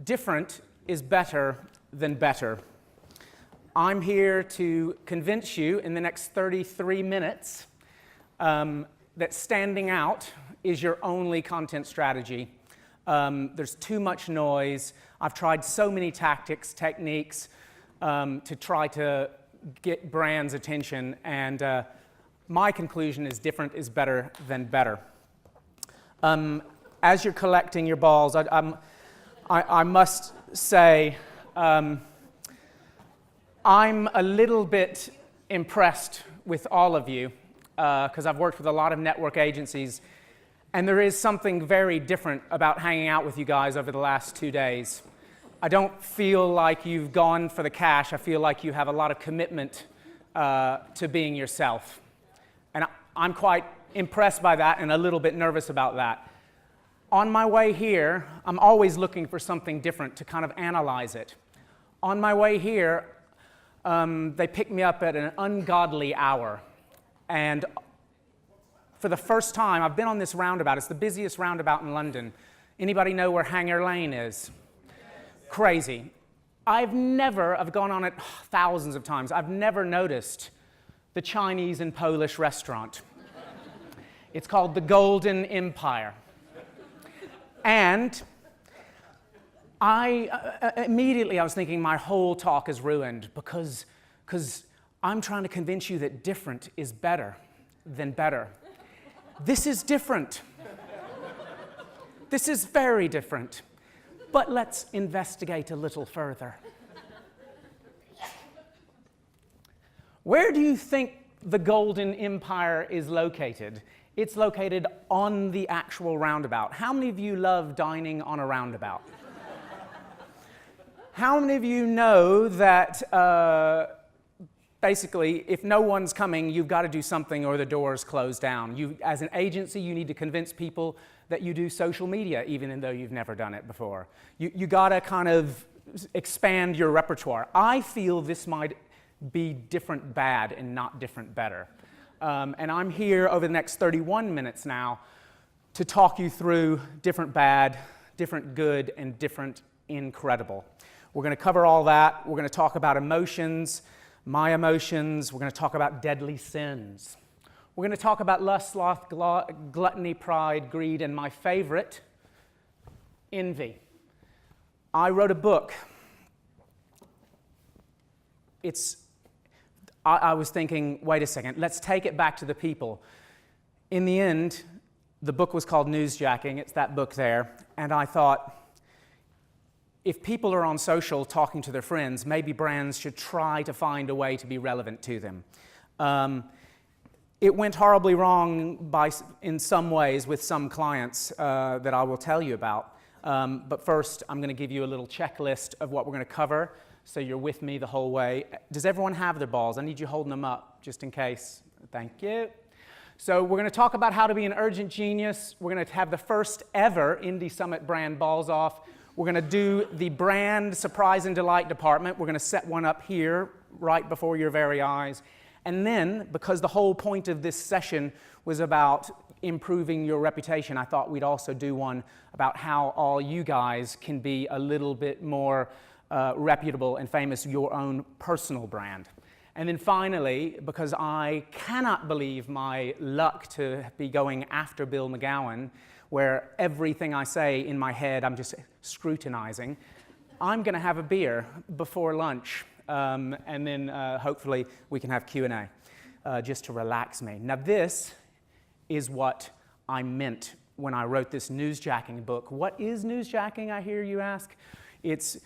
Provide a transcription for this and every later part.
Different is better than better. I'm here to convince you in the next 33 minutes that standing out is your only content strategy. There's too much noise. I've tried so many tactics, techniques to try to get brands' attention, and my conclusion is different is better than better. As you're collecting your balls, I must say I'm a little bit impressed with all of you because I've worked with a lot of network agencies, and there is something very different about hanging out with you guys over the last 2 days. I don't feel like you've gone for the cash. I feel like you have a lot of commitment to being yourself. And I'm quite impressed by that and a little bit nervous about that. On my way here, I'm always looking for something different to kind of analyze it. On my way here, they picked me up at an ungodly hour. And for the first time, I've been on this roundabout. It's the busiest roundabout in London. Anybody know where Hanger Lane is? Crazy. I've gone on it thousands of times. I've never noticed the Chinese and Polish restaurant. It's called the Golden Empire. And immediately I was thinking my whole talk is ruined because I'm trying to convince you that different is better than better. This is different. This is very different. But let's investigate a little further. Where do you think the Golden Empire is located? It's located on the actual roundabout. How many of you love dining on a roundabout? How many of you know that basically, if no one's coming, you've got to do something or the doors close down? As an agency, you need to convince people that you do social media, even though you've never done it before. You got to kind of expand your repertoire. I feel this might be different bad and not different better. And I'm here over the next 31 minutes now to talk you through different bad, different good, and different incredible. We're going to cover all that. We're going to talk about emotions, my emotions. We're going to talk about deadly sins. We're going to talk about lust, sloth, gluttony, pride, greed, and my favorite, envy. I wrote a book. I was thinking, wait a second, let's take it back to the people. In the end, the book was called Newsjacking. It's that book there. And I thought, if people are on social talking to their friends, maybe brands should try to find a way to be relevant to them. It went horribly wrong in some ways with some clients that I will tell you about. But first, I'm going to give you a little checklist of what we're going to cover, so you're with me the whole way. Does everyone have their balls? I need you holding them up, just in case. Thank you. So we're going to talk about how to be an urgent genius. We're going to have the first ever Indie Summit brand balls off. We're going to do the brand surprise and delight department. We're going to set one up here, right before your very eyes. And then, because the whole point of this session was about improving your reputation, I thought we'd also do one about how all you guys can be a little bit more reputable and famous, your own personal brand. And then finally, because I cannot believe my luck to be going after Bill McGowan, where everything I say in my head I'm just scrutinizing, I'm going to have a beer before lunch, and then hopefully we can have Q&A just to relax me. Now this is what I meant when I wrote this newsjacking book. What is newsjacking, I hear you ask? It's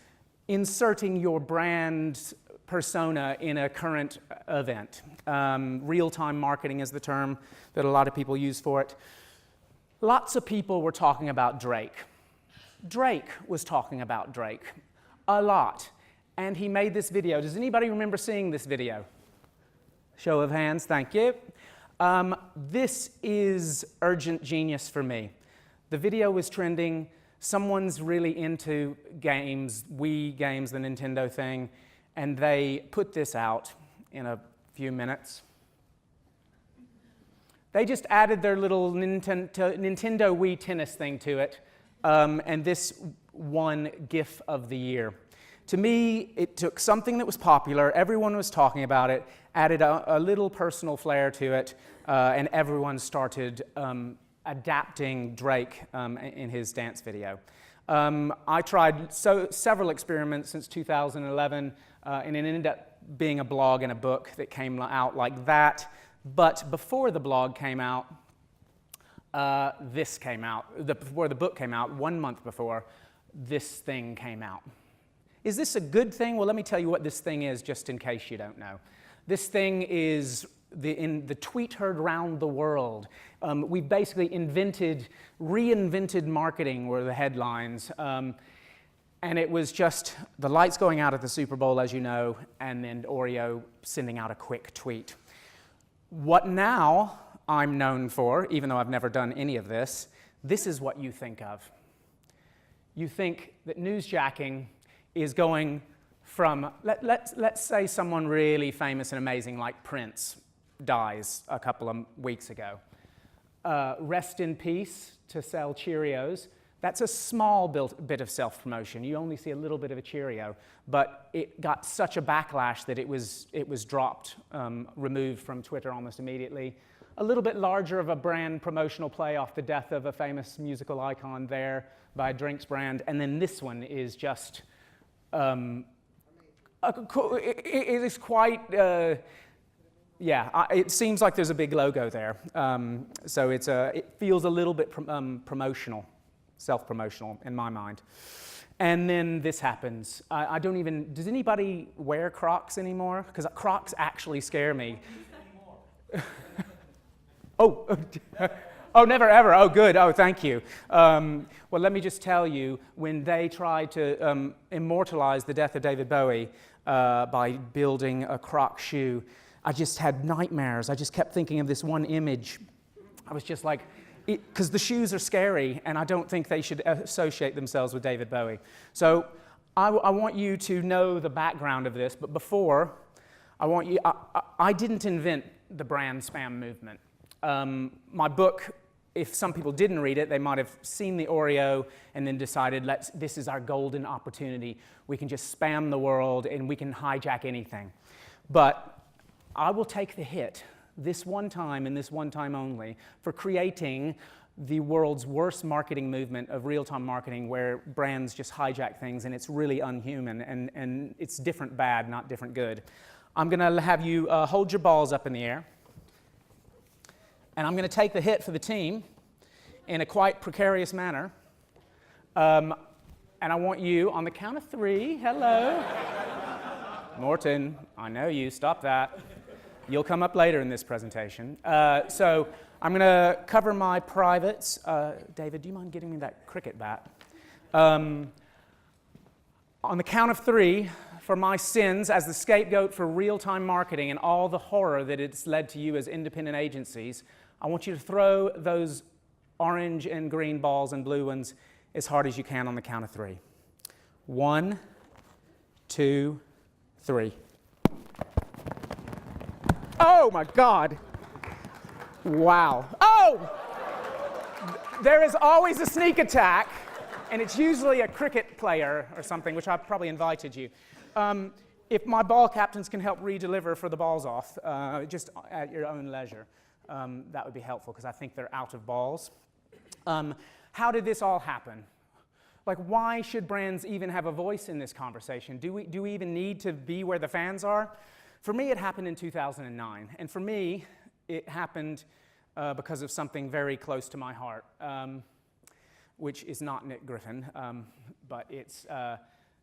inserting your brand persona in a current event. Real-time marketing is the term that a lot of people use for it. Lots of people were talking about Drake. Drake was talking about Drake a lot. And he made this video. Does anybody remember seeing this video? Show of hands, thank you. This is urgent genius for me. The video was trending. Someone's really into games, Wii games, the Nintendo thing, and they put this out in a few minutes. They just added their little Nintendo Wii tennis thing to it, and this won GIF of the year. To me, it took something that was popular, everyone was talking about it, added a little personal flair to it, and everyone started adapting Drake in his dance video. I tried several experiments since 2011, and it ended up being a blog and a book that came out like that. But before the blog came out, this came out. Before the book came out, 1 month before, this thing came out. Is this a good thing? Well, let me tell you what this thing is, just in case you don't know. This thing is in the tweet heard round the world. We basically reinvented marketing were the headlines. And it was just the lights going out at the Super Bowl, as you know, and then Oreo sending out a quick tweet. What now I'm known for, even though I've never done any of this is what you think of. You think that newsjacking is going from, let's say someone really famous and amazing like Prince dies a couple of weeks ago. Rest in peace to sell Cheerios. That's a small bit of self-promotion. You only see a little bit of a Cheerio, but it got such a backlash that it was dropped, removed from Twitter almost immediately. A little bit larger of a brand promotional play off the death of a famous musical icon there by a drinks brand, and then this one is just, it is quite, yeah, it seems like there's a big logo there. So it feels a little bit promotional, self-promotional in my mind. And then this happens. I don't even, does anybody wear Crocs anymore? Because Crocs actually scare me. Oh, oh, never ever. Oh, good. Oh, thank you. Well, let me just tell you, when they tried to immortalize the death of David Bowie by building a Croc shoe, I just had nightmares. I just kept thinking of this one image. I was just like, because the shoes are scary, and I don't think they should associate themselves with David Bowie. So I want you to know the background of this, but before, I didn't invent the brand spam movement. My book, if some people didn't read it, they might have seen the Oreo and then decided, this is our golden opportunity. We can just spam the world and we can hijack anything. But I will take the hit this one time and this one time only for creating the world's worst marketing movement of real-time marketing where brands just hijack things and it's really unhuman and it's different bad, not different good. I'm going to have you hold your balls up in the air. And I'm going to take the hit for the team in a quite precarious manner. And I want you, on the count of 3, hello. Morton, I know you, stop that. You'll come up later in this presentation. So I'm going to cover my privates. David, do you mind getting me that cricket bat? On the count of 3, for my sins as the scapegoat for real-time marketing and all the horror that it's led to you as independent agencies, I want you to throw those orange and green balls and blue ones as hard as you can on the count of 3. 1, 2, 3. Oh my God. Wow. Oh! There is always a sneak attack, and it's usually a cricket player or something, which I've probably invited you. If my ball captains can help re-deliver for the balls off, just at your own leisure, that would be helpful because I think they're out of balls. How did this all happen? Like, why should brands even have a voice in this conversation? Do we even need to be where the fans are? For me, it happened in 2009. And for me, it happened because of something very close to my heart, which is not Nick Griffin, but it's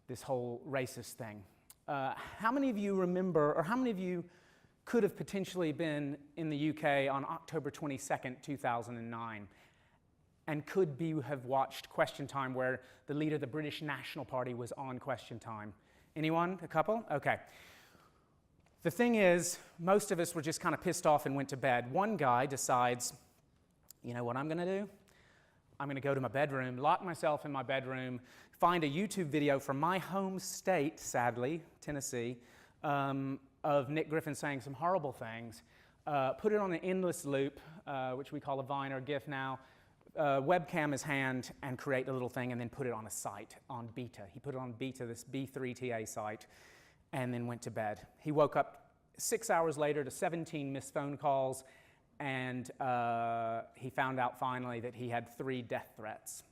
this whole racist thing. How many of you remember, or how many of you could have potentially been in the UK on October 22nd, 2009, and could have watched Question Time where the leader of the British National Party was on Question Time? Anyone? A couple? Okay. The thing is, most of us were just kind of pissed off and went to bed. One guy decides, you know what I'm going to do? I'm going to go to my bedroom, lock myself in my bedroom, find a YouTube video from my home state, sadly, Tennessee, of Nick Griffin saying some horrible things, put it on an endless loop, which we call a Vine or GIF now, webcam his hand and create a little thing and then put it on a site on beta. He put it on beta, this B3TA site, and then went to bed. He woke up 6 hours later to 17 missed phone calls, and he found out finally that he had 3 death threats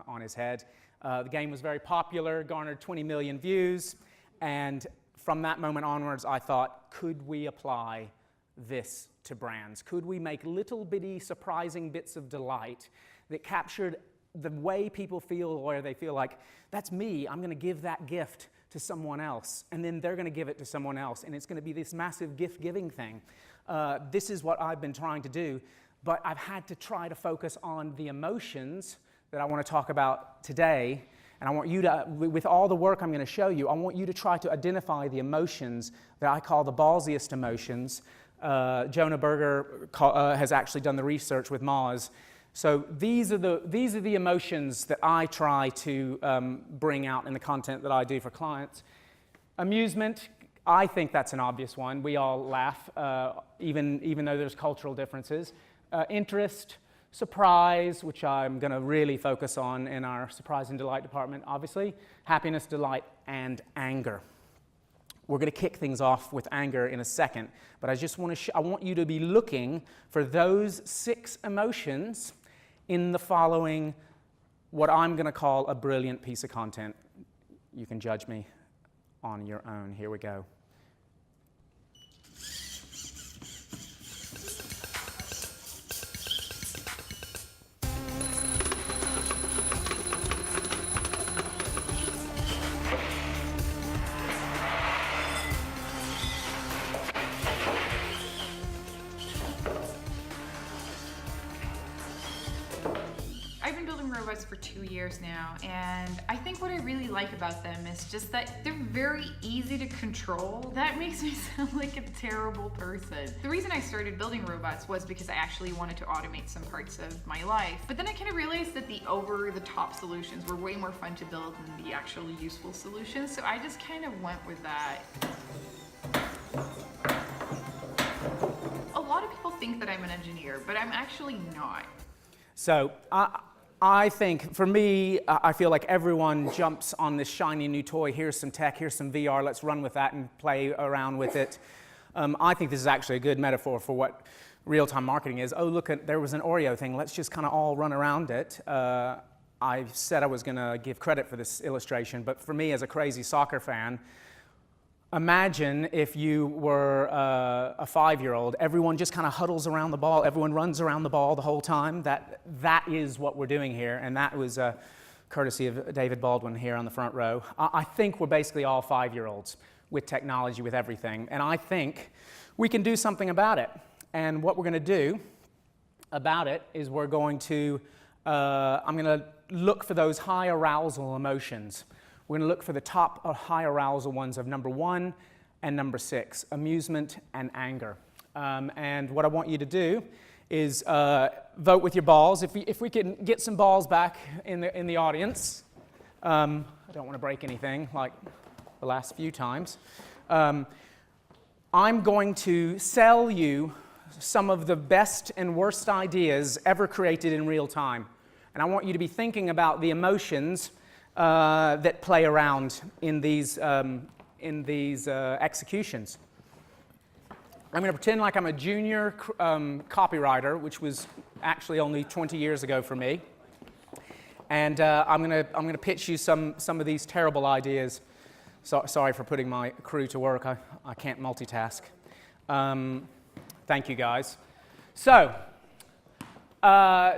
on his head. The game was very popular, garnered 20 million views, and from that moment onwards, I thought, could we apply this to brands? Could we make little bitty surprising bits of delight that captured the way people feel, where they feel like, that's me, I'm going to give that gift to someone else, and then they're going to give it to someone else, and it's going to be this massive gift-giving thing. This is what I've been trying to do, but I've had to try to focus on the emotions that I want to talk about today, and I want you to, with all the work I'm going to show you, I want you to try to identify the emotions that I call the ballsiest emotions. Jon Burkhart has actually done the research with Moz. So these are the emotions that I try to bring out in the content that I do for clients. Amusement, I think that's an obvious one. We all laugh, even though there's cultural differences. Interest, surprise, which I'm going to really focus on in our surprise and delight department, obviously. Happiness, delight, and anger. We're going to kick things off with anger in a second, but I just want to I want you to be looking for those 6 emotions in the following, what I'm going to call a brilliant piece of content. You can judge me on your own. Here we go. I've been building robots for 2 years now, and I think what I really like about them is just that they're very easy to control. That makes me sound like a terrible person. The reason I started building robots was because I actually wanted to automate some parts of my life, but then I kind of realized that the over-the-top solutions were way more fun to build than the actually useful solutions, so I just kind of went with that. A lot of people think that I'm an engineer, but I'm actually not. So I think, for me, I feel like everyone jumps on this shiny new toy. Here's some tech, here's some VR, let's run with that and play around with it. I think this is actually a good metaphor for what real-time marketing is. Oh, look, there was an Oreo thing, let's just kind of all run around it. I said I was going to give credit for this illustration, but for me, as a crazy soccer fan, imagine if you were a 5-year-old, everyone just kind of huddles around the ball, everyone runs around the ball the whole time. That is what we're doing here, and that was courtesy of David Baldwin here on the front row. I think we're basically all 5-year-olds with technology, with everything, and I think we can do something about it. And what we're going to do about it is we're going to, I'm going to look for those high arousal emotions. We're going to look for the top high arousal ones of number 1 and number 6, amusement and anger. And what I want you to do is vote with your balls. If we can get some balls back in the audience. I don't want to break anything like the last few times. I'm going to sell you some of the best and worst ideas ever created in real time. And I want you to be thinking about the emotions that play around in these executions. I'm going to pretend like I'm a junior copywriter, which was actually only 20 years ago for me, and I'm going to pitch you some of these terrible ideas. Sorry for putting my crew to work. I can't multitask. Thank you, guys. So,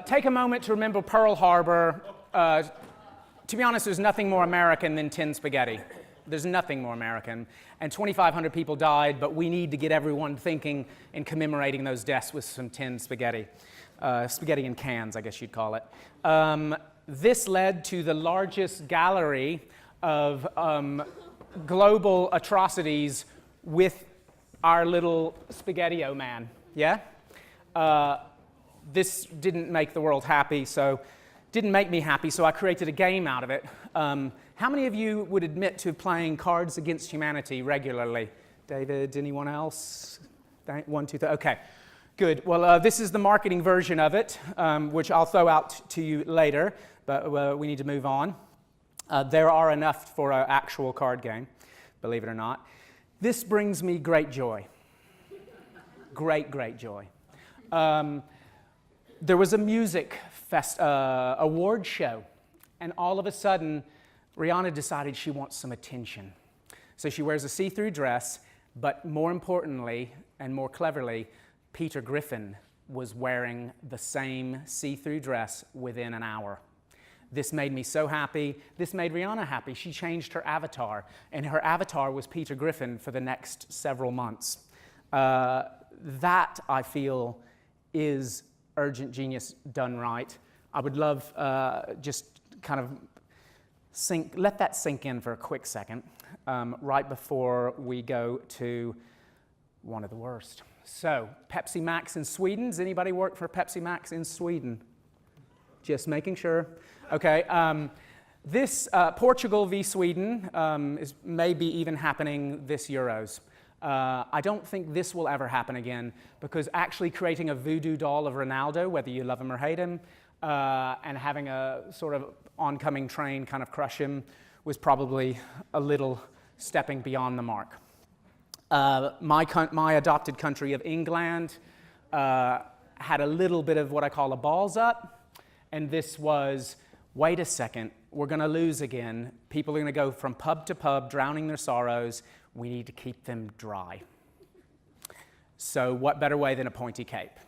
take a moment to remember Pearl Harbor. To be honest, there's nothing more American than tin spaghetti. There's nothing more American. And 2,500 people died, but we need to get everyone thinking and commemorating those deaths with some tin spaghetti. Spaghetti in cans, I guess you'd call it. This led to the largest gallery of global atrocities with our little Spaghetti-O man, yeah? This didn't make the world happy, so didn't make me happy, so I created a game out of it. How many of you would admit to playing Cards Against Humanity regularly? David, anyone else? 1, 2, 3, okay. Good. Well, this is the marketing version of it, which I'll throw out to you later, but we need to move on. There are enough for an actual card game, believe it or not. This brings me great joy. Great joy. There was a music award show, and all of a sudden, Rihanna decided she wants some attention. So she wears a see-through dress, but more importantly and more cleverly, Peter Griffin was wearing the same see-through dress within an hour. This made me so happy. This made Rihanna happy. She changed her avatar, and her avatar was Peter Griffin for the next several months. That, I feel, is urgent genius done right. I would love just kind of let that sink in for a quick second, right before we go to one of the worst. So, Pepsi Max in Sweden. Does anybody work for Pepsi Max in Sweden? Just making sure. Okay. This Portugal v. Sweden is maybe even happening this Euros. I don't think this will ever happen again, because actually creating a voodoo doll of Ronaldo, whether you love him or hate him, and having a sort of oncoming train kind of crush him was probably a little stepping beyond the mark. My adopted country of England had a little bit of what I call a balls up, and this was, wait a second, we're going to lose again. People are going to go from pub to pub, drowning their sorrows. We need to keep them dry. So what better way than a pointy cape?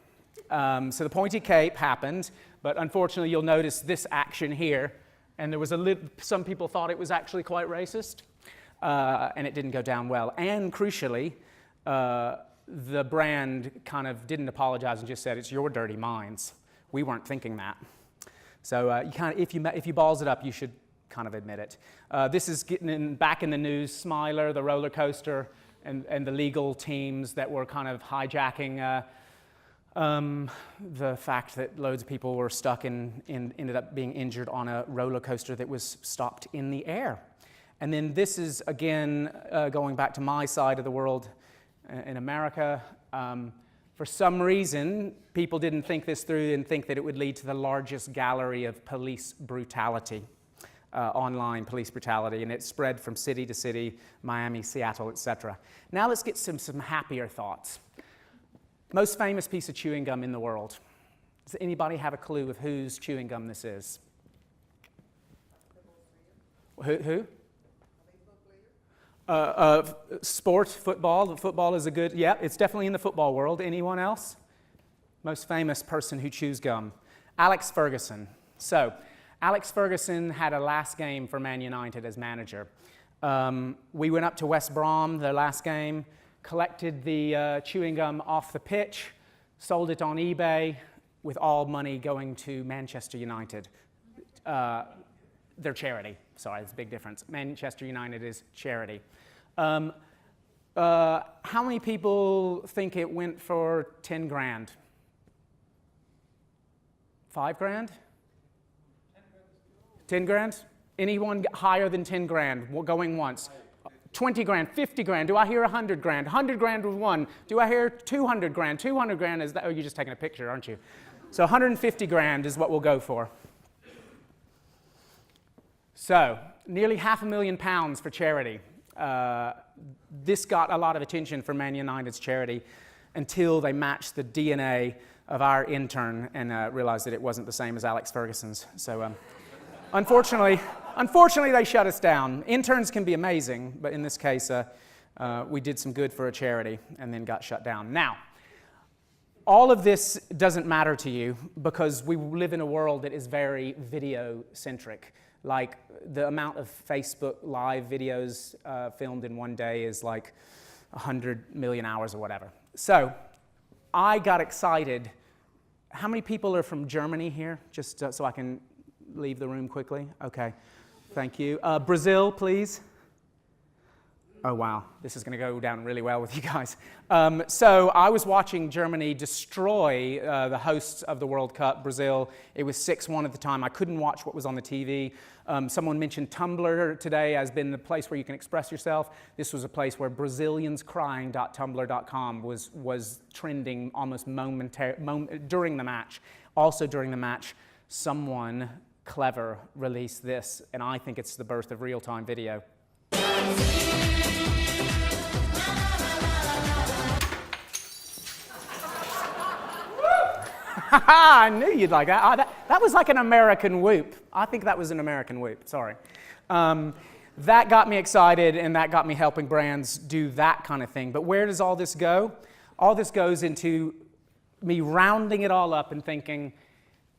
So the pointy cape happened, but unfortunately you'll notice this action here, and there was some people thought it was actually quite racist, and it didn't go down well. And crucially, the brand kind of didn't apologize and just said, it's your dirty minds. We weren't thinking that. So you kind of, if you balls it up, you should kind of admit it. This is getting back in the news. Smiler, the roller coaster, and the legal teams that were kind of hijacking the fact that loads of people were stuck and ended up being injured on a roller coaster that was stopped in the air. And then this is, again, going back to my side of the world in America. For some reason, people didn't think this through and think that it would lead to the largest gallery of police brutality, online police brutality, and it spread from city to city, Miami, Seattle, etc. Now let's get some happier thoughts. Most famous piece of chewing gum in the world. Does anybody have a clue of whose chewing gum this is? Who? Sport, football. Football is a good, yeah, it's definitely in the football world. Anyone else? Most famous person who chews gum. Alex Ferguson. So, Alex Ferguson had a last game for Man United as manager. We went up to West Brom, their last game, collected the chewing gum off the pitch, sold it on eBay, with all money going to Manchester United. Their charity. Sorry, there's a big difference. Manchester United is charity. How many people think it went for 10 grand? 5 grand? 10 grand? Anyone higher than 10 grand? We're going once. 20 grand, 50 grand. Do I hear 100 grand? 100 grand was one. Do I hear 200 grand? 200 grand is that? Oh, you're just taking a picture, aren't you? So 150 grand is what we'll go for. So, nearly £500,000 for charity. This got a lot of attention for Man United's charity until they matched the DNA of our intern and realized that it wasn't the same as Alex Ferguson's. So, unfortunately, they shut us down. Interns can be amazing, but in this case, we did some good for a charity and then got shut down. Now, all of this doesn't matter to you because we live in a world that is very video-centric. Like, the amount of Facebook Live videos filmed in one day is like 100 million hours or whatever. So, I got excited. How many people are from Germany here? Just so I can leave the room quickly. Okay, thank you. Brazil, please. Oh, wow. This is going to go down really well with you guys. So I was watching Germany destroy the hosts of the World Cup, Brazil. It was 6-1 at the time. I couldn't watch what was on the TV. Someone mentioned Tumblr today has been the place where you can express yourself. This was a place where BraziliansCrying.tumblr.com was trending almost during the match. Also during the match, someone clever released this, and I think it's the birth of real-time video. I knew you'd like that. That was like an American whoop. I think that was an American whoop, sorry. That got me excited, and that got me helping brands do that kind of thing. But where does all this go? All this goes into me rounding it all up and thinking,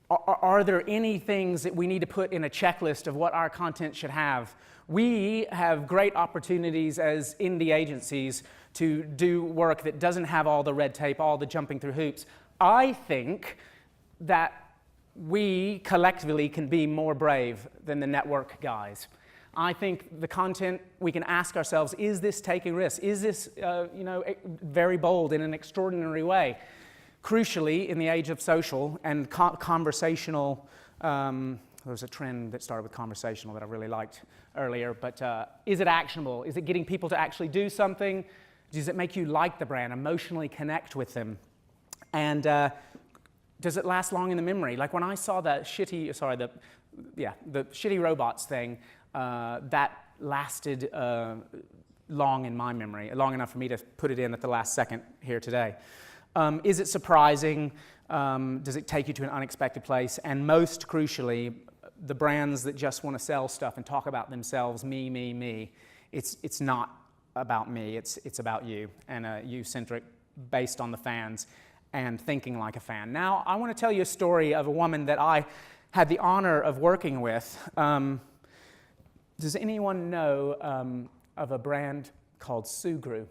are there any things that we need to put in a checklist of what our content should have? We have great opportunities as indie agencies to do work that doesn't have all the red tape, all the jumping through hoops. I think that we collectively can be more brave than the network guys. I think the content, we can ask ourselves, is this taking risks? Is this very bold in an extraordinary way? Crucially, in the age of social and conversational, there was a trend that started with conversational that I really liked earlier, but is it actionable? Is it getting people to actually do something? Does it make you like the brand, emotionally connect with them? And does it last long in the memory? Like when I saw that the shitty robots thing, that lasted long in my memory, long enough for me to put it in at the last second here today. Is it surprising? Does it take you to an unexpected place? And most crucially, the brands that just want to sell stuff and talk about themselves, me, it's not about me, it's about you, and you-centric, based on the fans, and thinking like a fan. Now, I want to tell you a story of a woman that I had the honor of working with. Does anyone know of a brand called Sugru?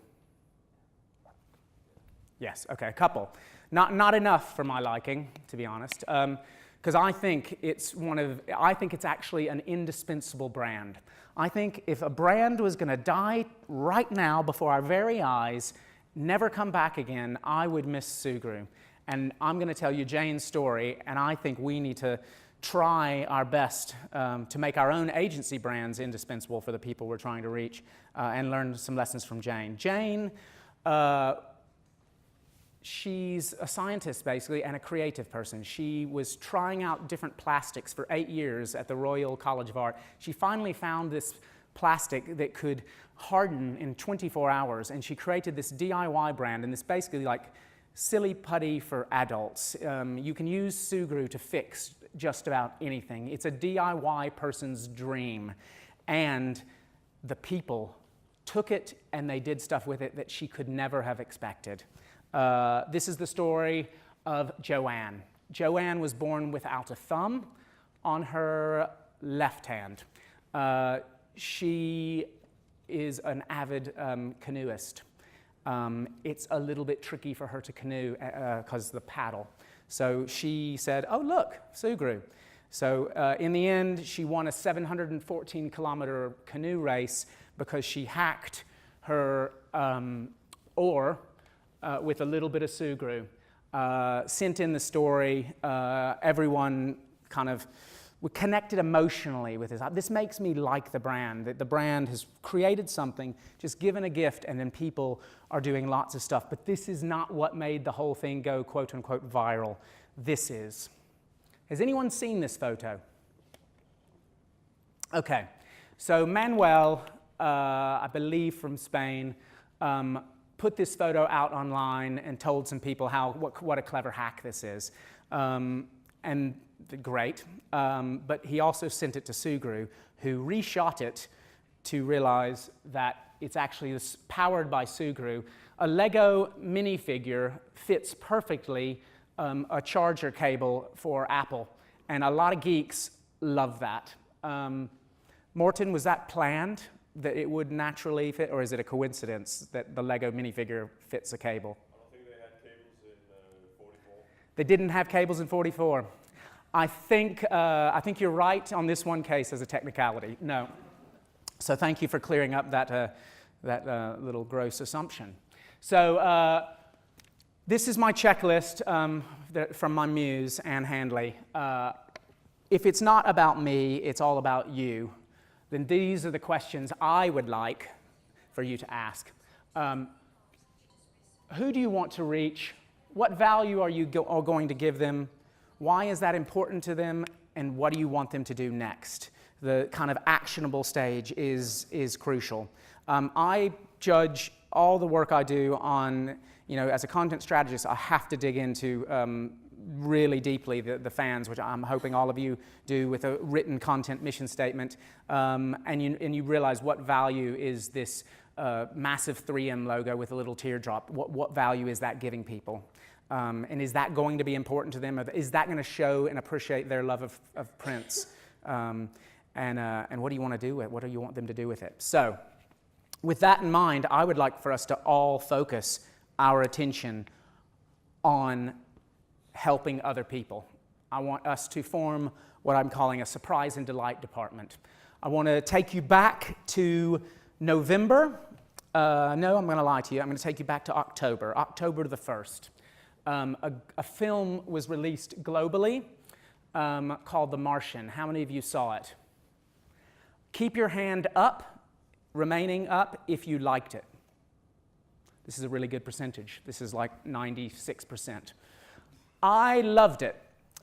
Yes, okay, a couple. Not enough for my liking, to be honest, because I think it's actually an indispensable brand. I think if a brand was going to die right now before our very eyes, never come back again, I would miss Sugru. And I'm going to tell you Jane's story, and I think we need to try our best to make our own agency brands indispensable for the people we're trying to reach, and learn some lessons from Jane. Jane, she's a scientist, basically, and a creative person. She was trying out different plastics for 8 years at the Royal College of Art. She finally found this plastic that could harden in 24 hours, and she created this DIY brand, and this basically like silly putty for adults. You can use Sugru to fix just about anything. It's a DIY person's dream, and the people took it and they did stuff with it that she could never have expected. This is the story of Joanne. Joanne was born without a thumb on her left hand. She is an avid canoeist. It's a little bit tricky for her to canoe because of the paddle. So she said, oh look, Sugru. So in the end, she won a 714-kilometer canoe race because she hacked her oar with a little bit of Sugru. Sent in the story, everyone kind of connected emotionally with this. This makes me like the brand, that the brand has created something, just given a gift, and then people are doing lots of stuff. But this is not what made the whole thing go quote unquote viral. This is. Has anyone seen this photo? Okay, so Manuel, I believe from Spain, put this photo out online and told some people what a clever hack this is. And great, but he also sent it to Sugru, who reshot it to realize that it's actually powered by Sugru. A Lego minifigure fits perfectly a charger cable for Apple, and a lot of geeks love that. Morton, was that planned, that it would naturally fit, or is it a coincidence that the Lego minifigure fits a cable? I don't think they had cables in 44. They didn't have cables in 44. I think you're right on this one case as a technicality. No. So thank you for clearing up that little gross assumption. So this is my checklist from my muse, Anne Handley. If it's not about me, it's all about you, then these are the questions I would like for you to ask. Who do you want to reach? What value are you going to give them? Why is that important to them? And what do you want them to do next? The kind of actionable stage is crucial. I judge all the work I do on, as a content strategist, I have to dig into really deeply the fans, which I'm hoping all of you do with a written content mission statement, and you realize what value is this massive 3M logo with a little teardrop. What value is that giving people? And is that going to be important to them? Or is that going to show and appreciate their love of Prince? And what do you want to do with it? What do you want them to do with it? So, with that in mind, I would like for us to all focus our attention on helping other people. I want us to form what I'm calling a surprise and delight department. I want to take you back to November. No, I'm going to lie to you. I'm going to take you back to October the 1st. A film was released globally called The Martian. How many of you saw it? Keep your hand up, remaining up, if you liked it. This is a really good percentage. This is like 96%. I loved it,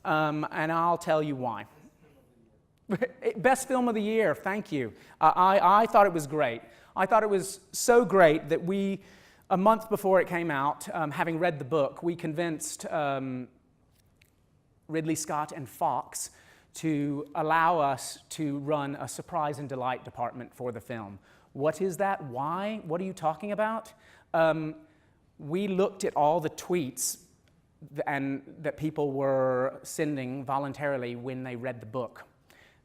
and I'll tell you why. Best film of the year, thank you. I thought it was great. I thought it was so great that a month before it came out, having read the book, we convinced Ridley Scott and Fox to allow us to run a surprise and delight department for the film. What is that? Why? What are you talking about? We looked at all the tweets that people were sending voluntarily when they read the book.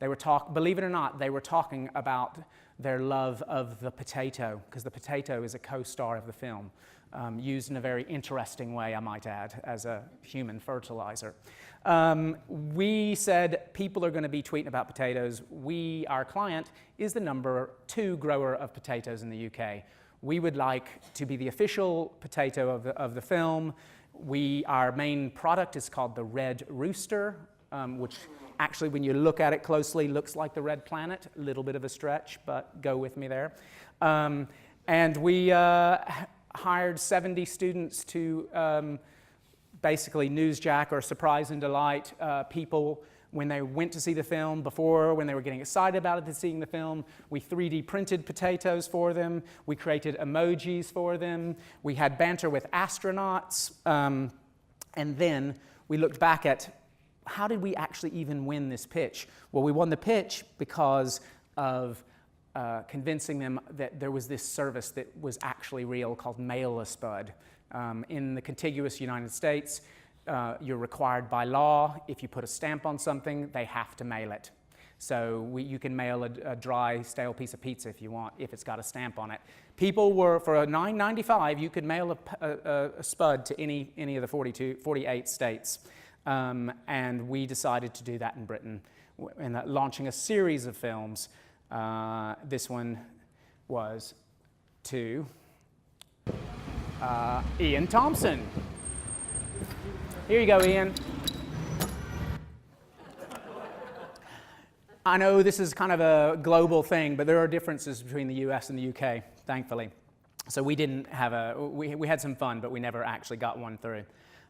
They were believe it or not, they were talking about their love of the potato, because the potato is a co-star of the film, used in a very interesting way, I might add, as a human fertilizer. We said people are going to be tweeting about potatoes. Our client, is the number 2 grower of potatoes in the UK. We would like to be the official potato of the film. Our main product is called the Red Rooster, which actually, when you look at it closely, looks like the red planet. A little bit of a stretch, but go with me there. And we hired 70 students to basically newsjack or surprise and delight people when they went to see the film, when they were getting excited about it, seeing the film. We 3D printed potatoes for them. We created emojis for them. We had banter with astronauts. And then we looked back at, how did we actually even win this pitch? Well, we won the pitch because of convincing them that there was this service that was actually real called Mail-a-Spud. In the contiguous United States, you're required by law, if you put a stamp on something, they have to mail it. So you can mail a dry, stale piece of pizza if you want, if it's got a stamp on it. People were, for a $9.95, you could mail a spud to any of the 48 states. And we decided to do that in Britain, and launching a series of films. This one was to Ian Thompson. Here you go, Ian. I know this is kind of a global thing, but there are differences between the US and the UK, thankfully. So we didn't have we had some fun, but we never actually got one through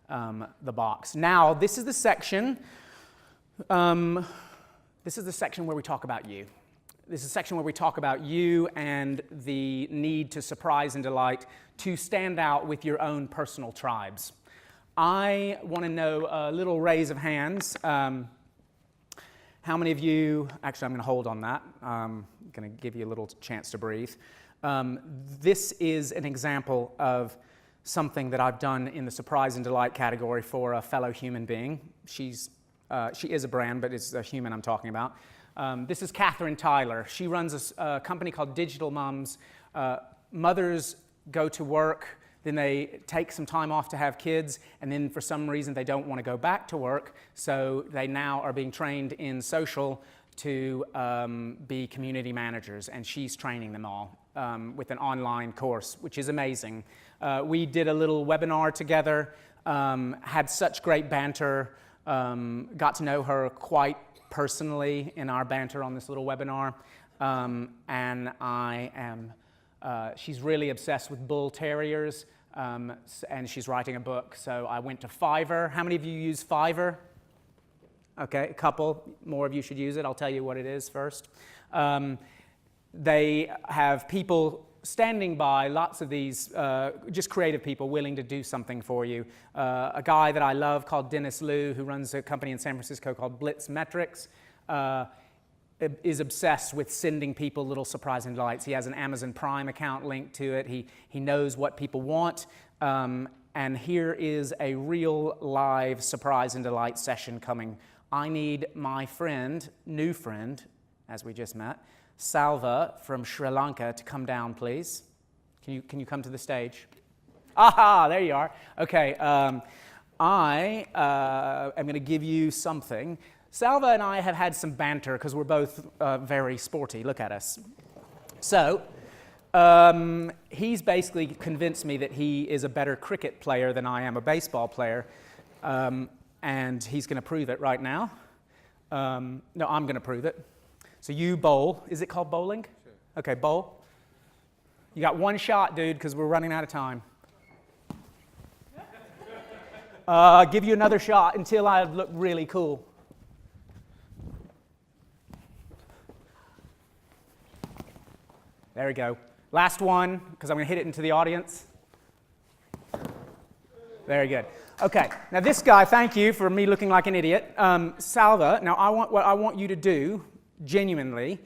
the box. Now, this is the section. This is the section where we talk about you. This is a section where we talk about you and the need to surprise and delight, to stand out with your own personal tribes. I want to know a little raise of hands. How many of you, actually I'm going to hold on that. I'm going to give you a little chance to breathe. This is an example of something that I've done in the surprise and delight category for a fellow human being. She is a brand, but it's a human I'm talking about. This is Catherine Tyler. She runs a company called Digital Moms. Mothers go to work, then they take some time off to have kids, and then for some reason they don't want to go back to work, so they now are being trained in social to be community managers, and she's training them all. with an online course, which is amazing. We did a little webinar together, had such great banter, got to know her quite personally in our banter on this little webinar, and she's really obsessed with bull terriers, and she's writing a book. So I went to Fiverr. How many of you use Fiverr? Okay, a couple. More of you should use it. I'll tell you what it is first. They have people standing by, lots of these, just creative people willing to do something for you. A guy that I love called Dennis Liu, who runs a company in San Francisco called Blitz Metrics, is obsessed with sending people little surprise and delights. He has an Amazon Prime account linked to it. He knows what people want. And here is a real live surprise and delight session coming. I need my friend, new friend, as we just met, Salva from Sri Lanka to come down, please. Can you come to the stage? Aha, there you are. Okay, I am going to give you something. Salva and I have had some banter because we're both very sporty. Look at us. So he's basically convinced me that he is a better cricket player than I am a baseball player. And he's going to prove it right now. No, I'm going to prove it. So you bowl. Is it called bowling? Sure. Okay, bowl. You got one shot, dude, because we're running out of time. Give you another shot until I look really cool. There we go. Last one, because I'm going to hit it into the audience. Very good. Okay, now this guy, thank you for me looking like an idiot. Salva, now what I want you to do, genuinely,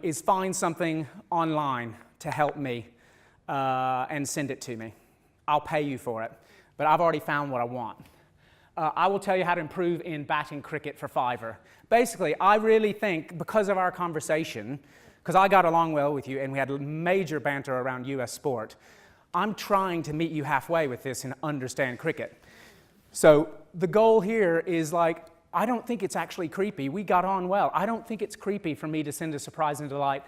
is find something online to help me and send it to me. I'll pay you for it, but I've already found what I want. I will tell you how to improve in batting cricket for Fiverr. Basically, I really think because of our conversation, because I got along well with you and we had major banter around US sport, I'm trying to meet you halfway with this and understand cricket. So the goal here is like, I don't think it's actually creepy. We got on well. I don't think it's creepy for me to send a surprise and delight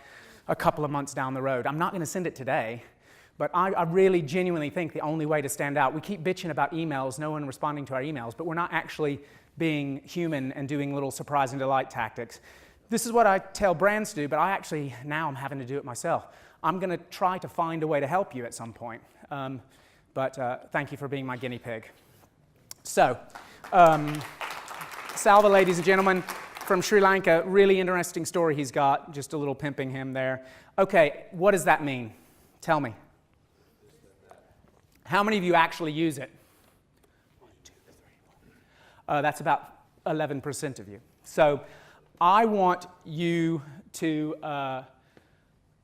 a couple of months down the road. I'm not going to send it today, but I really genuinely think the only way to stand out, we keep bitching about emails, no one responding to our emails, but we're not actually being human and doing little surprise and delight tactics. This is what I tell brands to do, but now I'm having to do it myself. I'm going to try to find a way to help you at some point. But thank you for being my guinea pig. So, Salva, ladies and gentlemen, from Sri Lanka, really interesting story he's got, just a little pimping him there. Okay, what does that mean? Tell me. How many of you actually use it? 1, 2, 3, 4. That's about 11% of you. So I want you to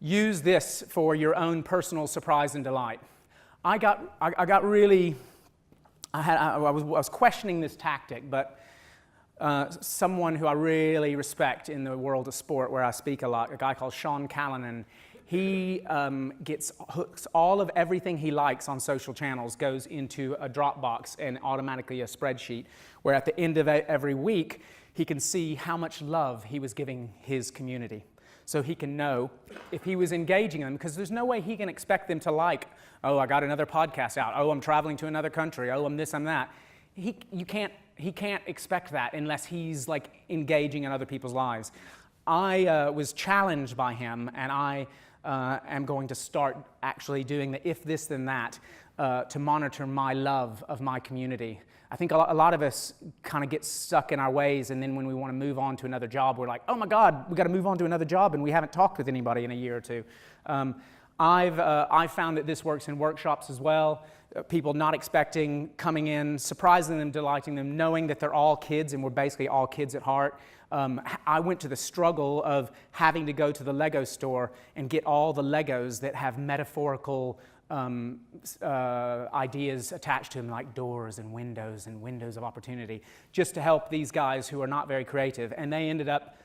use this for your own personal surprise and delight. I was questioning this tactic, but someone who I really respect in the world of sport, where I speak a lot, a guy called Sean Callanan, he hooks all of everything he likes on social channels, goes into a Dropbox and automatically a spreadsheet, where at the end of every week, he can see how much love he was giving his community. So he can know if he was engaging them, because there's no way he can expect them to like, oh, I got another podcast out, oh, I'm traveling to another country, oh, I'm this, I'm that. He can't expect that unless he's like engaging in other people's lives. I was challenged by him, and I am going to start actually doing the if this then that to monitor my love of my community. I think a lot of us kind of get stuck in our ways, and then when we want to move on to another job, we're like, oh my God, we got to move on to another job, and we haven't talked with anybody in a year or two. I've found that this works in workshops as well. People not expecting, coming in, surprising them, delighting them, knowing that they're all kids, and we're basically all kids at heart. I went to the struggle of having to go to the Lego store and get all the Legos that have metaphorical ideas attached to them, like doors and windows of opportunity, just to help these guys who are not very creative. And they ended up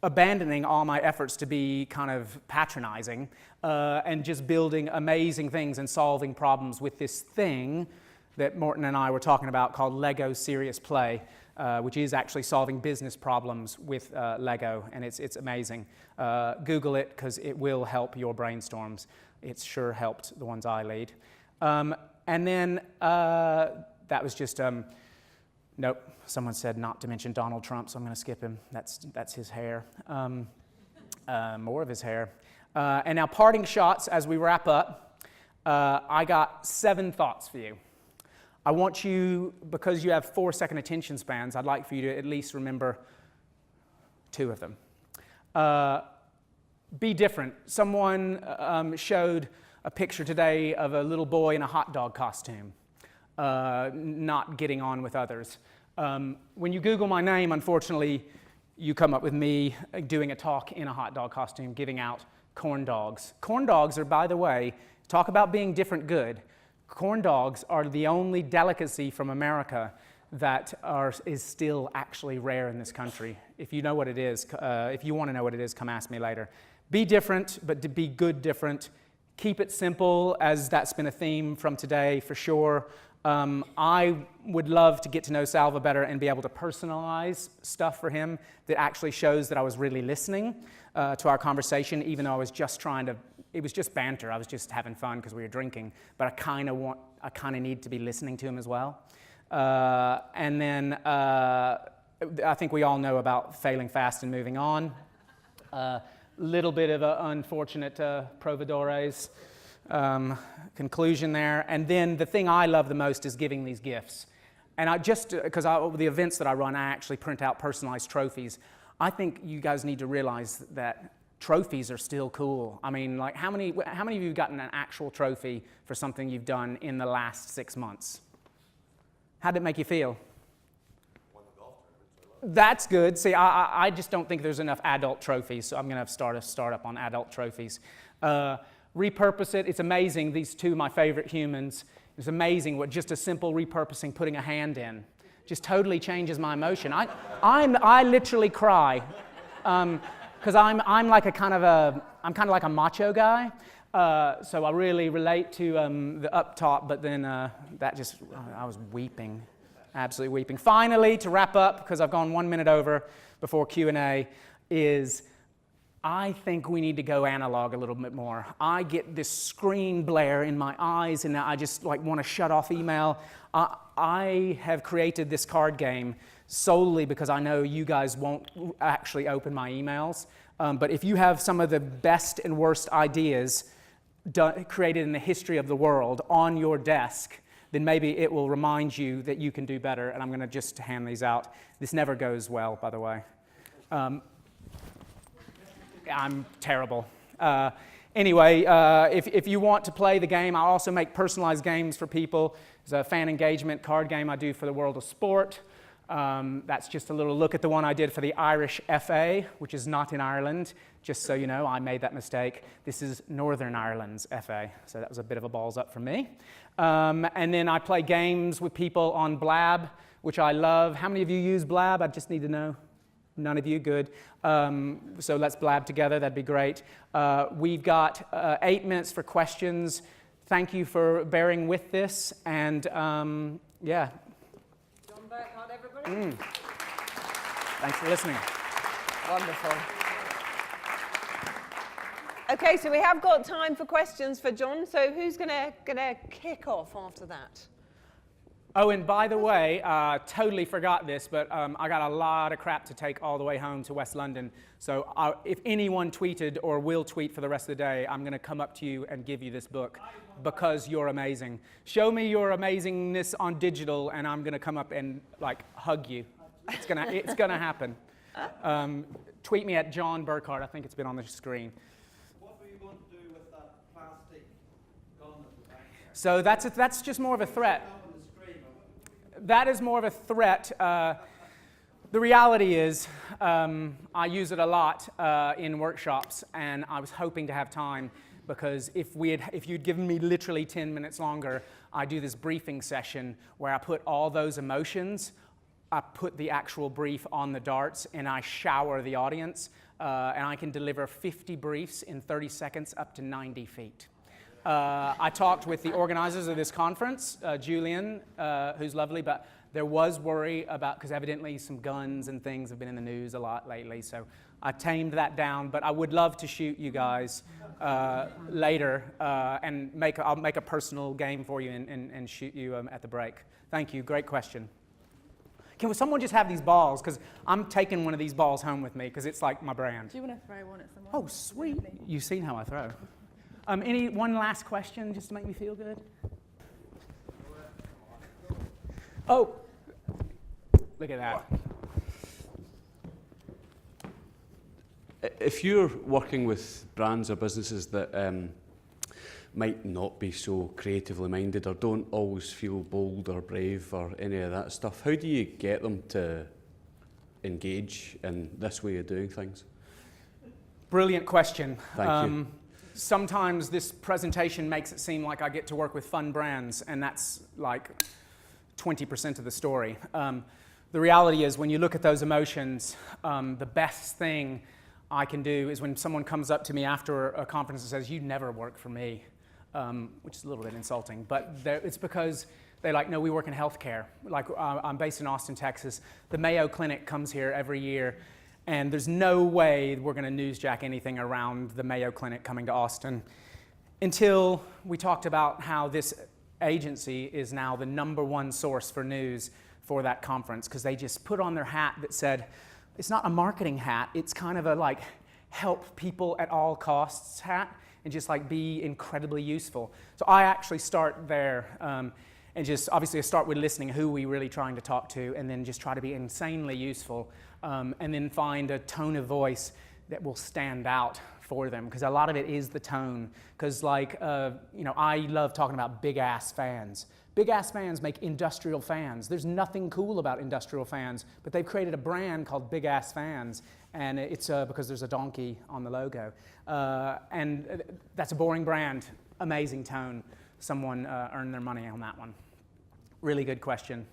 abandoning all my efforts to be kind of patronizing and just building amazing things and solving problems with this thing that Morton and I were talking about called Lego Serious Play. which is actually solving business problems with Lego, and it's amazing. Google it, because it will help your brainstorms. It's sure helped the ones I lead. And then that was just, nope, someone said not to mention Donald Trump, so I'm going to skip him. That's his hair. More of his hair. And now parting shots as we wrap up. I got 7 thoughts for you. I want you, because you have 4-second attention spans, I'd like for you to at least remember 2 of them. Be different. Someone showed a picture today of a little boy in a hot dog costume, not getting on with others. When you Google my name, unfortunately, you come up with me doing a talk in a hot dog costume, giving out corn dogs. Corn dogs are, by the way, talk about being different good. Corn dogs are the only delicacy from America that is still actually rare in this country. If you know what it is, if you want to know what it is, come ask me later. Be different, but to be good different. Keep it simple, as that's been a theme from today for sure. I would love to get to know Salva better and be able to personalize stuff for him that actually shows that I was really listening to our conversation, even though I was just trying to, it was just banter. I was just having fun because we were drinking, but I kind of need to be listening to him as well. And then I think we all know about failing fast and moving on. Little bit of an unfortunate provedores conclusion there. And then the thing I love the most is giving these gifts. And I just, because the events that I run, I actually print out personalized trophies. I think you guys need to realize that trophies are still cool. I mean, like, how many of you have gotten an actual trophy for something you've done in the last 6 months? How did it make you feel? That's good. See, I just don't think there's enough adult trophies, so I'm going to start a startup on adult trophies. Repurpose it. It's amazing. These 2, my favorite humans. It's amazing what just a simple repurposing, putting a hand in, just totally changes my emotion. I literally cry because I'm like a kind of like a macho guy. So I really relate to the up top, but then that just, I was weeping. Absolutely weeping. Finally, to wrap up, because I've gone 1 minute over before Q&A, is I think we need to go analog a little bit more. I get this screen blare in my eyes, and I just like want to shut off email. I have created this card game solely because I know you guys won't actually open my emails. But if you have some of the best and worst ideas created in the history of the world on your desk, then maybe it will remind you that you can do better. And I'm going to just hand these out. This never goes well, by the way. I'm terrible. Anyway, if you want to play the game, I also make personalized games for people. There's a fan engagement card game I do for the world of sport. That's just a little look at the one I did for the Irish FA, which is not in Ireland. Just so you know, I made that mistake. This is Northern Ireland's FA, so that was a bit of a balls up for me. And then I play games with people on Blab, which I love. How many of you use Blab? I just need to know. None of you? Good. So let's blab together. That'd be great. We've got 8 minutes for questions. Thank you for bearing with this. And yeah. Jon Burkhart, everybody. Thanks for listening. Wonderful. Okay, so we have got time for questions for Jon. So who's gonna kick off after that? Oh, and by the way, totally forgot this, but I got a lot of crap to take all the way home to West London. So if anyone tweeted or will tweet for the rest of the day, I'm going to come up to you and give you this book because you're amazing. Show me your amazingness on digital, and I'm going to come up and like hug you. It's gonna happen. Tweet me at Jon Burkhart. I think it's been on the screen. What were you going to do with that plastic gun at the back there? So that's just more of a threat. That is more of a threat. The reality is I use it a lot in workshops, and I was hoping to have time because if you'd given me literally 10 minutes longer, I do this briefing session where I put all those emotions, I put the actual brief on the darts, and I shower the audience, and I can deliver 50 briefs in 30 seconds up to 90 feet. I talked with the organizers of this conference, Julian, who's lovely, but There was worry about, because evidently some guns and things have been in the news a lot lately, so I tamed that down, but I would love to shoot you guys later and I'll make a personal game for you and shoot you at the break. Thank you, great question. Can someone just have these balls? Because I'm taking one of these balls home with me because it's like my brand. Do you want to throw one at someone? Oh, sweet. You've seen how I throw. One last question just to make me feel good? Oh, look at that. If you're working with brands or businesses that might not be so creatively minded or don't always feel bold or brave or any of that stuff, how do you get them to engage in this way of doing things? Brilliant question. Thank you. Sometimes this presentation makes it seem like I get to work with fun brands, and that's like 20% of the story. The reality is when you look at those emotions, the best thing I can do is when someone comes up to me after a conference and says, "You never work for me," which is a little bit insulting, but it's because they no, we work in healthcare. Like I'm based in Austin, Texas. The Mayo Clinic comes here every year, and there's no way we're going to newsjack anything around the Mayo Clinic coming to Austin until we talked about how this agency is now the #1 source for news for that conference, because they just put on their hat that said, it's not a marketing hat, it's kind of a help people at all costs hat, and just be incredibly useful. So I actually start there, and just obviously I start with listening, who are we really trying to talk to, and then just try to be insanely useful, and then find a tone of voice that will stand out for them, because a lot of it is the tone. Because I love talking about big ass fans. Big ass fans make industrial fans. There's nothing cool about industrial fans, but they've created a brand called Big Ass Fans, and it's because there's a donkey on the logo. And that's a boring brand, amazing tone. Someone earned their money on that one. Really good question.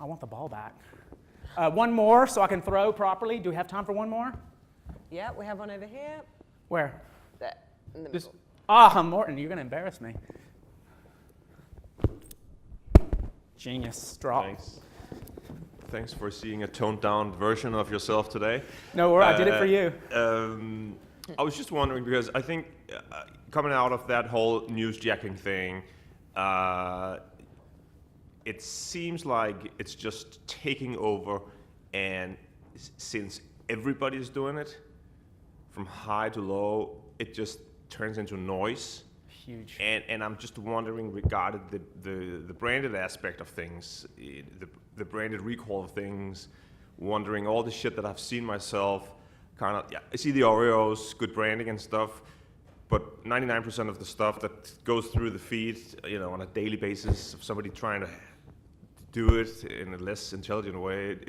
I want the ball back. One more so I can throw properly. Do we have time for one more? Yeah, we have one over here. Where? There, in the This, middle. Morton, you're going to embarrass me. Genius. Drop. Thanks for seeing a toned down version of yourself today. No worries, I did it for you. I was just wondering, because I think coming out of that whole newsjacking thing, it seems like it's just taking over, and since everybody's doing it, from high to low, it just turns into noise. Huge. And I'm just wondering, regarding the branded aspect of things, the branded recall of things, wondering all the shit that I've seen myself, I see the Oreos, good branding and stuff, but 99% of the stuff that goes through the feed, on a daily basis of somebody trying to do it in a less intelligent way,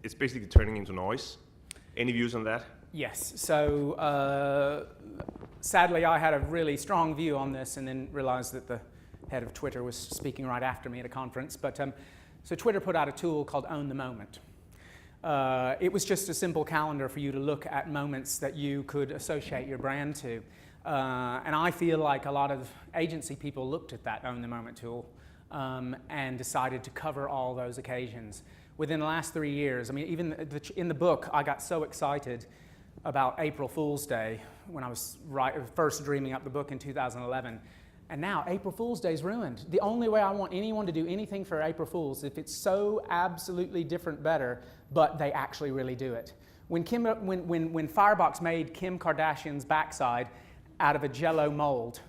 it's basically turning into noise. Any views on that? Yes. So sadly, I had a really strong view on this, and then realized that the head of Twitter was speaking right after me at a conference. But so Twitter put out a tool called Own the Moment. It was just a simple calendar for you to look at moments that you could associate your brand to. And I feel like a lot of agency people looked at that Own the Moment tool and decided to cover all those occasions. Within the last 3 years, even in the book, I got so excited about April Fool's Day when I was first dreaming up the book in 2011. And now April Fool's Day is ruined. The only way I want anyone to do anything for April Fool's is if it's so absolutely different better, but they actually really do it. When Firebox made Kim Kardashian's backside out of a Jell-O mold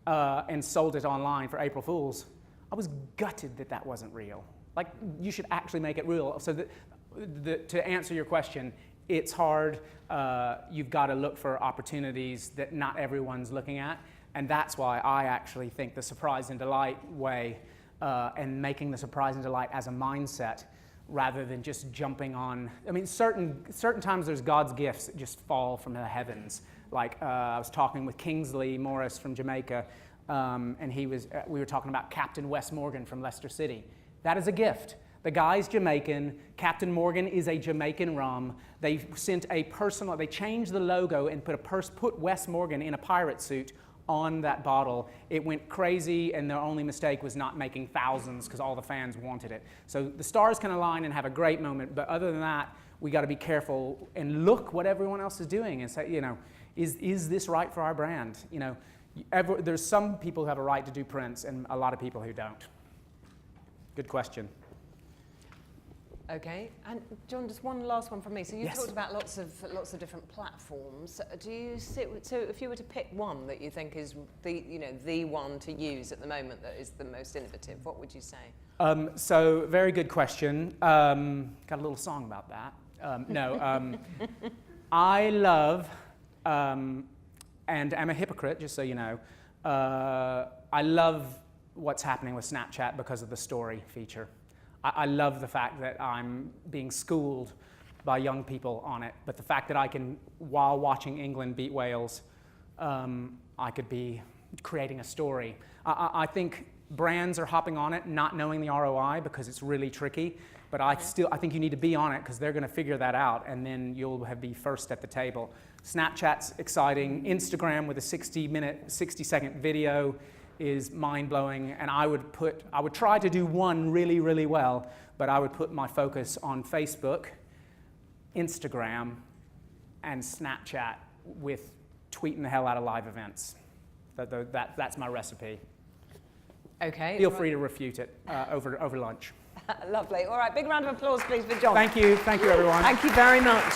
and sold it online for April Fool's, I was gutted that wasn't real. You should actually make it real. So to answer your question, it's hard. You've got to look for opportunities that not everyone's looking at. And that's why I actually think the surprise and delight way and making the surprise and delight as a mindset rather than just jumping on. Certain times there's God's gifts that just fall from the heavens. I was talking with Kingsley Morris from Jamaica, and we were talking about Captain Wes Morgan from Leicester City. That is a gift. The guy's Jamaican. Captain Morgan is a Jamaican rum. They sent they changed the logo and put Wes Morgan in a pirate suit on that bottle, it went crazy, and their only mistake was not making thousands because all the fans wanted it. So the stars can align and have a great moment, but other than that, we got to be careful and look what everyone else is doing and say, you know, is this right for our brand? You know, there's some people who have a right to do prints and a lot of people who don't. Good question. Okay, and Jon, just one last one from me. So you Yes. talked about lots of different platforms. Do you so if you were to pick one that you think is the one to use at the moment that is the most innovative, what would you say? So very good question. Got a little song about that. I love, and I'm a hypocrite, just so you know, I love what's happening with Snapchat because of the story feature. I love the fact that I'm being schooled by young people on it, but the fact that I can, while watching England beat Wales, I could be creating a story. I think brands are hopping on it, not knowing the ROI because it's really tricky, but I think you need to be on it because they're going to figure that out, and then you'll be first at the table. Snapchat's exciting. Instagram with a 60-second video is mind-blowing, and I would try to do one really, really well, but I would put my focus on Facebook, Instagram, and Snapchat with tweeting the hell out of live events. That's my recipe. Okay. Feel free to refute it over lunch. Lovely. All right, big round of applause, please, for Jon. Thank you everyone. Thank you very much.